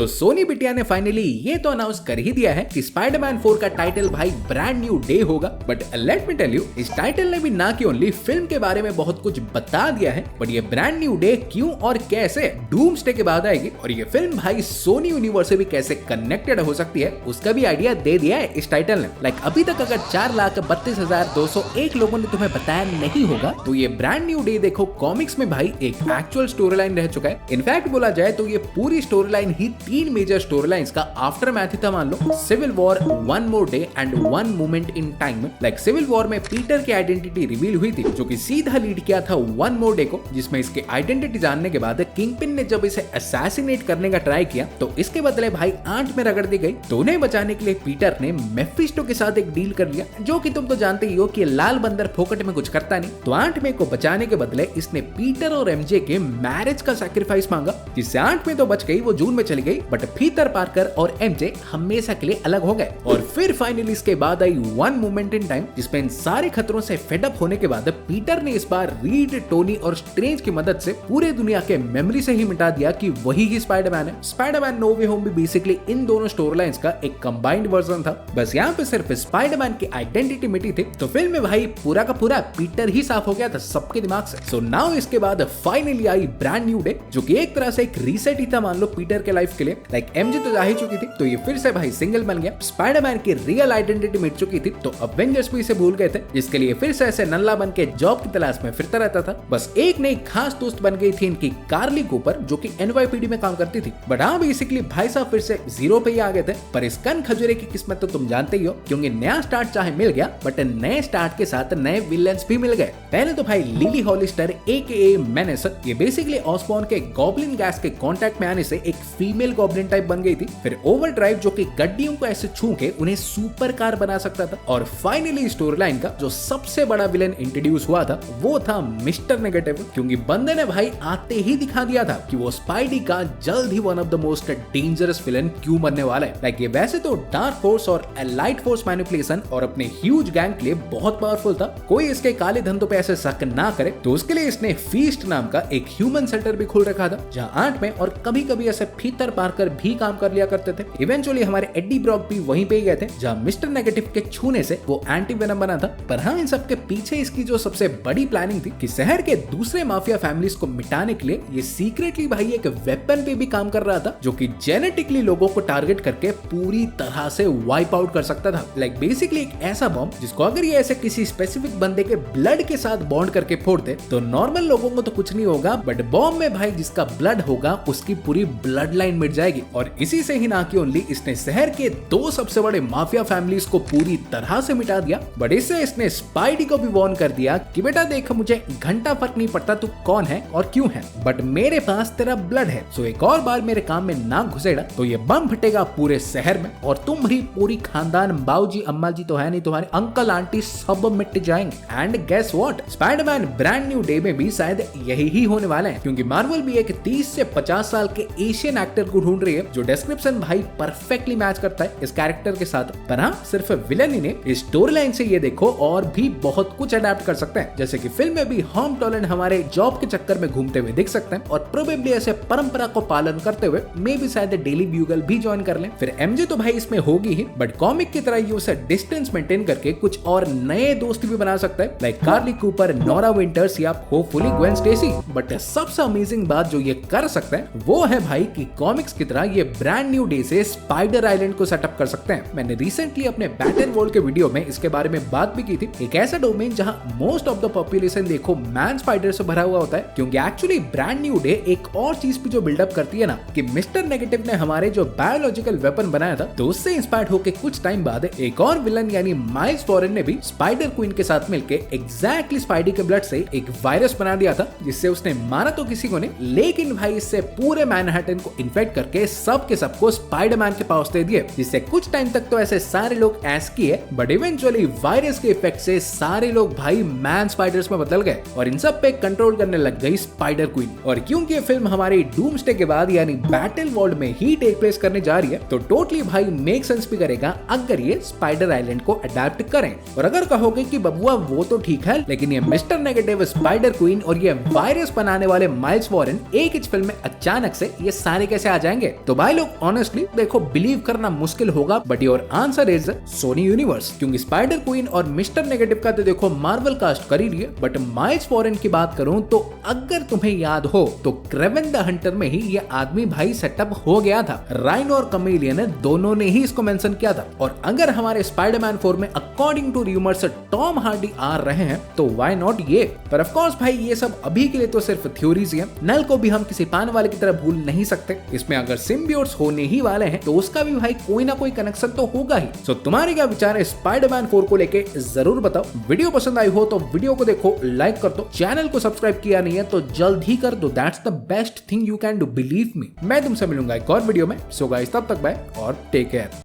तो सोनी बिटिया ने फाइनली ये तो अनाउंस कर ही दिया है कि स्पाइडरमैन 4 का टाइटल भाई ब्रांड न्यू डे होगा। But let me tell you, इस टाइटल ने भी ना कि ओनली फिल्म के बारे में बहुत कुछ बता दिया है, बट ये ब्रांड न्यू डे क्यों और कैसे डूम्सडे के बाद आएगी और ये फिल्म भाई सोनी यूनिवर्स से भी कैसे कनेक्टेड हो सकती है उसका भी आइडिया दे दिया है इस टाइटल ने। लाइक अभी तक अगर 4,32,201 लोगों ने तुम्हें बताया नहीं होगा तो ये ब्रांड न्यू डे देखो कॉमिक्स में भाई एक एक्चुअल स्टोरी लाइन रह चुका है। इनफैक्ट बोला जाए तो ये पूरी स्टोरी लाइन ही 3 मेजर स्टोरी लाइंस का आफ्टर मैथ था मान लो। Civil war, one more day and one moment in time. Like civil war में पीटर की आइडेंटिटी रिवील हुई थी जो कि सीधा लीड किया था वन मोर डे को, जिसमें इसके आइडेंटिटी जानने के बाद किंगपिन ने जब इसे असैसिनेट करने का ट्राई किया तो इसके बदले भाई आंट में रगड़ दी गई। तो उन्हें बचाने के लिए पीटर ने मेफिस्टो के साथ एक डील कर लिया, जो कि तुम तो जानते ही हो कि लाल बंदर फोकट में कुछ करता नहीं। तो आंट में को बचाने के बदले इसने पीटर और एमजे के मैरिज का सैक्रिफाइस मांगा, जिससे आंट में तो बच गई, वो जून में चली गई, बट पीटर पार्कर और एमजे हमेशा के लिए अलग हो गए। और फिर फाइनली इसके बाद I one moment in time, जिसमें इन सारे खतरों से फेड अप होने के बाद पीटर ने इस बार रीड, टोनी और स्ट्रेंज की मदद से पूरे दुनिया के मेमोरी से ही मिटा दिया कि वही ही स्पाइडरमैन है। स्पाइडरमैन नो वे होम भी बेसिकली इन दोनों स्टोरी लाइंस का एक कंबाइंड वर्जन था, बस यहाँ पे सिर्फ स्पाइडरमैन की आइडेंटिटी मिटी थी। तो फिल्म में भाई पूरा का पूरा पीटर ही साफ हो गया था सबके दिमाग से। सो नाउ इसके बाद finally I brand new day, जो कि एक तरह से एक रीसेट ही था मान लो पीटर के लाइफ के लिए। लाइक एमजे तो जा ही चुकी थी, तो ये फिर से भाई सिंगल बन गया। स्पाइडरमैन की रियल आइडेंटिटी मिट चुकी थी, तो अवेंजर्स भी इसे भूल गए थे, जिसके लिए फिर से ऐसे नल्ला बन के जॉब की तलाश में फिरता रहता था। बस एक नई खास दोस्त बन गई थी इनकी कार्ली कूपर, जो कि एनवाईपीडी में काम करती थी। बट हाँ बेसिकली भाई साहब फिर से जीरो पे ही आ गए थे। पर इस कन खजूरे की किस्मत तो तुम जानते ही हो, क्योंकि नया स्टार्ट चाहे मिल गया, बट नए स्टार्ट के साथ नए विलेंस भी मिल गए। पहले तो भाई लिली हॉलिस्टर एकेए मेनेस, ये बेसिकली ऑस्बॉर्न के गॉब्लिन गैस के कांटेक्ट में आने से एक फीमेल गॉब्लिन टाइप बन गई थी। फिर ओवरड्राइव, जो कि गड्डियों को ऐसे छू के उन्हें सुपर कार बना सकता था। और फाइनली स्टोरी लाइन का जो सबसे बड़ा विलेन इंट्रोड्यूस हुआ था वो था मिस्टर नेगेटिव, क्योंकि बंदे ने भाई आते ही दिखा दिया था कि वो स्पाइडी का जल्द ही one of the most dangerous villain क्यों बनने वाला है। लाइक ये वैसे तो डार्क फोर्स और एलाइट फोर्स मैनिपुलेशन और अपने ह्यूज गैंग के लिए बहुत पावरफुल था, कोई इसके काले धंधों पे ऐसे शक ना करे। तो उसके लिए इसने फीस्ट नाम का एक ह्यूमन सेंटर भी खोल रखा था, जहां आंट में और कभी कभी ऐसे पीटर पार्कर भी काम कर लिया करते थे। इवेंचुअली हमारे एडी ब्रॉक भी वहीं पे ही गए थे, जहां मिस्टर नेगेटिव के छूने से वो एंटी वेनम बना था। पर हाँ, इन सब के पीछे इसकी जो सबसे बड़ी प्लानिंग थी कि शहर के दूसरे माफिया फैमिलीज को मिटाने के लिए ये सीक्रेटली भाई एक वेपन पे भी काम कर रहा था, जो कि जेनेटिकली लोगों को टारगेट करके पूरी तरह से वाइप आउट कर सकता था। लाइक बेसिकली एक ऐसा बॉम्ब जिसको अगर ये ऐसे किसी स्पेसिफिक बंदे के ब्लड के साथ बॉन्ड करके फोड़ते तो नॉर्मल लोगों को तो कुछ नहीं होगा, बट बॉम्ब में भाई जिसका ब्लड होगा उसकी पूरी ब्लड लाइन मिट जाएगी। और इसी से ही ना कि ओनली इसने शहर के 2 सबसे बड़े माफिया फैमिलीज को पूरी तरह से मिटा दिया, बट इससे इसने स्पाइडी को भी वार्न कर दिया कि बेटा देख, मुझे घंटा फर्क नहीं पड़ता तू कौन है और क्यों है, बट मेरे पास तेरा ब्लड है, सो एक और बार मेरे काम में ना घुसेड़ा तो ये बम फटेगा पूरे शहर में और तुम्हारी पूरी खानदान, बाऊजी अम्मा जी तो है नहीं, तुम्हारे अंकल आंटी सब मिट जाएंगे। And guess what, Spiderman brand new day में भी शायद यही ही होने वाला है, क्योंकि मार्वल भी एक 30 से 50 साल के एशियन एक्टर को ढूंढ रही है जो डिस्क्रिप्शन भाई परफेक्टली मैच करता है इस कैरेक्टर के साथ। पर हाँ, सिर्फ विलन ही नहीं, इस स्टोरी लाइन से ये देखो और भी बहुत कुछ अडेप्ट कर सकते हैं, जैसे कि फिल्म में भी होम टॉलैंड हमारे जॉब के चक्कर में घूमते हुए दिख सकते हैं और प्रोबेबली ऐसे परंपरा को पालन करते हुए मे भी शायद डेली ब्यूगल भी ज्वाइन कर लें। फिर एमजे तो भाई इसमें होगी ही, बट कॉमिक की तरह ये उसे डिस्टेंस मेंटेन करके कुछ और नए दोस्त भी बना सकता है, लाइक कार्ली कूपर, नोरा विंटर्स या होपफुली ग्वेन स्टेसी। बट सबसे अमेजिंग बात जो ये कर सकता है वो है भाई कि कॉमिक्स की तरह ये ब्रांड न्यू डे से स्पाइडर आइलैंड को सेटअप कर सकते हैं। मैंने रिसेंटली अपने बैटल वर्ल्ड के वीडियो में इसके बारे में बात भी की थी, एक ऐसा डोमेन जहां मोस्ट ऑफ द पॉपुलेशन देखो मैन स्पाइडर से भरा हुआ होता है, क्योंकि एक्चुअली ब्रांड न्यू डे एक और चीज भी जो बिल्डअप करती है ना कि मिस्टर नेगेटिव ने हमारे जो बायोलॉजिकल वेपन बनाया था तो उससे इंस्पायर्ड होकर कुछ टाइम बाद एक और विलन यानी माइल्स मॉरेलन ने भी स्पाइडर क्वीन के साथ मिलकर एग्जैक्टली स्पाइडी के ब्लड से एक वायरस बना दिया था, जिससे उसने मारा तो किसी को नहीं, लेकिन भाई इससे पूरे मैनहट्टन को इन्फेक्ट करके सब के सबको स्पाइडरमैन के पास दे दिए, जिससे कुछ टाइम तक तो ऐसे सारे लोग ऐस किए, बट इवेंचुअली वायरस के इफेक्ट से सारे लोग भाई मैन स्पाइडर्स में बदल गए और इन सब पे कंट्रोल करने लग गई स्पाइडर क्वीन। और क्योंकि ये फिल्म हमारी डूम्सडे के बाद यानी बैटल वर्ल्ड में ही टेक प्लेस करने जा रही है, तो टोटली भाई मेक सेंस भी करेगा अगर ये स्पाइडर आइलैंड को अडेप्ट करें। और अगर कहोगे कि बबुआ वो तो ठीक है, लेकिन ये मिस्टर नेगेटिव, स्पाइडर क्वीन और ये वायरस बनाने वाले माइल्स मॉरेलन एक ही फिल्म में अचानक से ये सारे कैसे आ जाए? जाएंगे? तो भाई लोग ऑनेस्टली देखो बिलीव करना मुश्किल होगा, but your answer is Sony universe, क्योंकि स्पाइडर क्वीन और मिस्टर नेगेटिव का तो देखो मार्वल कास्ट कर ही रही है, बट माइल्स फॉरेन की बात करूं तो अगर तुम्हें याद हो तो क्रेवन द हंटर में ही ये आदमी भाई सेटअप हो गया था। राइनो और कमेलियन दोनों ने ही इसको मेंशन किया था। और अगर हमारे स्पाइडरमैन 4 में according to rumours Tom Hardy आ रहे हैं तो व्हाई नॉट ये। पर ऑफ कोर्स भाई ये सब अभी के लिए तो सिर्फ थ्योरीज हैं। नल को भी हम किसी पान वाले की तरह भूल नहीं सकते। इसमें अगर सिम्बियोट्स होने ही वाले हैं तो उसका भी भाई कोई ना कोई कनेक्शन तो होगा ही। सो तुम्हारे क्या विचार है स्पाइडरमैन 4 को लेके जरूर बताओ। वीडियो पसंद आई हो तो वीडियो को देखो, लाइक कर दो, चैनल को सब्सक्राइब किया नहीं है तो जल्द ही कर दो। That's the best thing you can do, believe me. मैं तुमसे मिलूंगा एक और वीडियो में। सो गाइस तब तक बाय और टेक केयर।